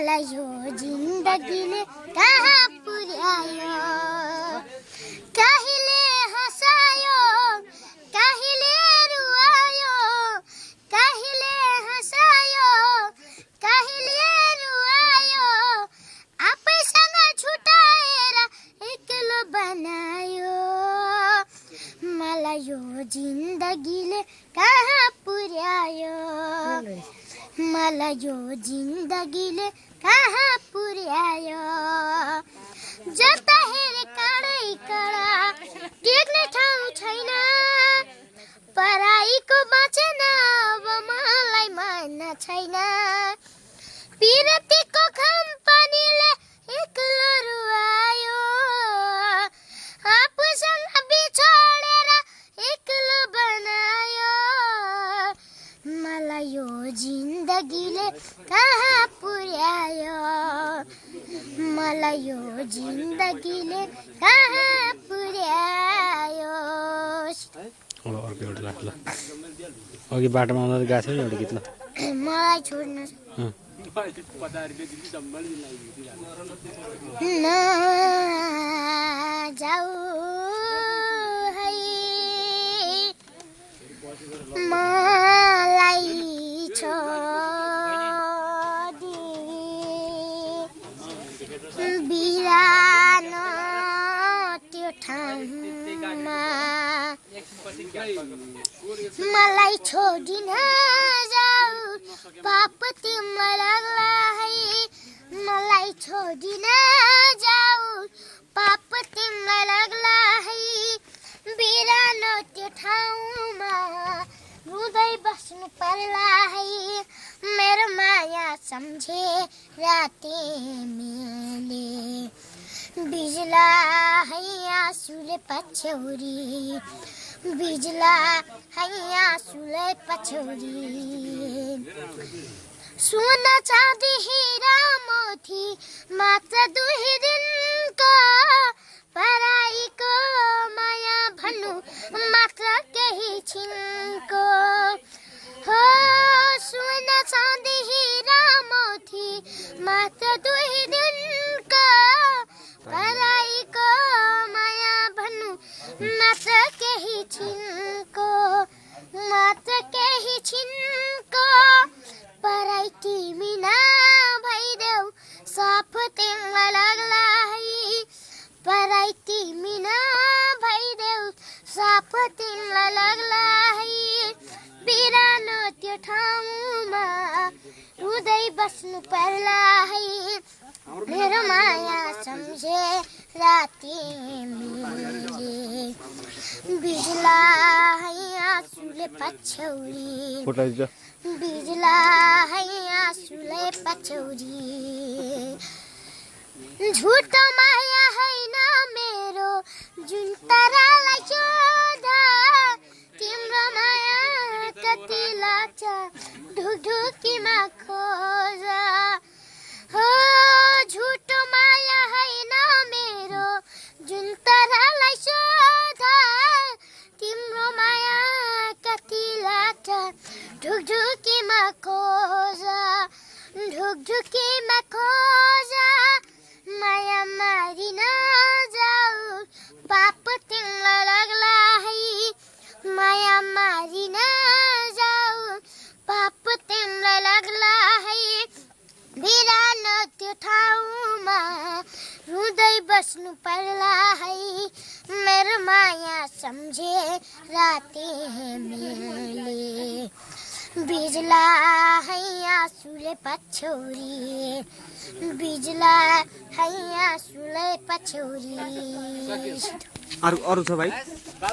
मलाई यो जिन्दगीले कहाँ पुर्यायो कहिले हँसायो कहिले रुवायो कहिले हँसायो कहिले रुवायो आफैसँग छुटाएर एक्लो बनायो मलाई यो जिन्दगीले कहाँ पुर्यायो मलाई यो जिन्दगीले कहाँ पुर्यायो जता हेरे काँडै काँडा टेक्ने ठाउँ छैन पराईको बाँचेन अब मलाई मन छैन पिरतीको कम्पनीले एक्लो रुवायो आफूसँग बिछोडेर एक्लो बनायो मलाई यो जिन्दगीले कहाँ पुर्यायो मलाई यो जिन्दगीले कहाँ पुर्यायो अर्को एउटा राख ल अघि बाटोमा आउँदा गएको थियो एउटा गीत ल मलाई छोड्नु नजाऊ है मलाई छोडी बिरानो त्यो ठाउँमा मलाई छोडी नजाऊ पाप तिमीलाई लाग्ला है मलाई छोडी नजाऊ पाप तिमीलाई लाग्ला है बिरानो त्यो ठाउँमा रुँदै बस्नु पर्ला है मेरो माया सम्झे तिमीले बिजला है आँसुले पछ्यौरी बिजला है आँसुले पछ्यौरी सोना चाँदी हीरा मोती मात्र 2 दिनको पराईको माया भन्नु मात्र केही छिनको हो सोना चाँदी हीरा मोती मात्र 2 दिनको पराईको माया भन्नु मात्र केही छिनको मात्र केही छिनको पराई तिमी नभइदेऊ साफ तिमीलाई लाग्ला है पराई तिमी नभइदेऊ साफ तिमीलाई लाग्ला है बिरानो त्यो ठाउँमा रुँदै बस्नु पर्ला है मेरो माया सम्झे तिमीले बिजला है आँसुले पछ्यौरी बिजला है आँसुले पछ्यौरी झुटो माया होइन मेरो जुन तारालाई चोधा तिम्रो माया कति लाग्छ ढुकढुकीमा खोज हो झुटो माया होइन मेरो जुन तारालाई चोधा तिम्रो माया कति लाग्छ ढुकढुकीमा खोज ढुकढुकीमा खोज माया मारिन जाऊ पाप तिमीलाई लाग्ला है माया मारिन जाऊ पाप तिमीलाई लाग्ला है बिरानो त्यो ठाउँमा रुँदै बस्नु पर्ला है मेरो माया सम्झे तिमीले बिजला है आँसुले पछ्यौरी बिजला है आँसुले पछ्यौरी अरु छ भाइ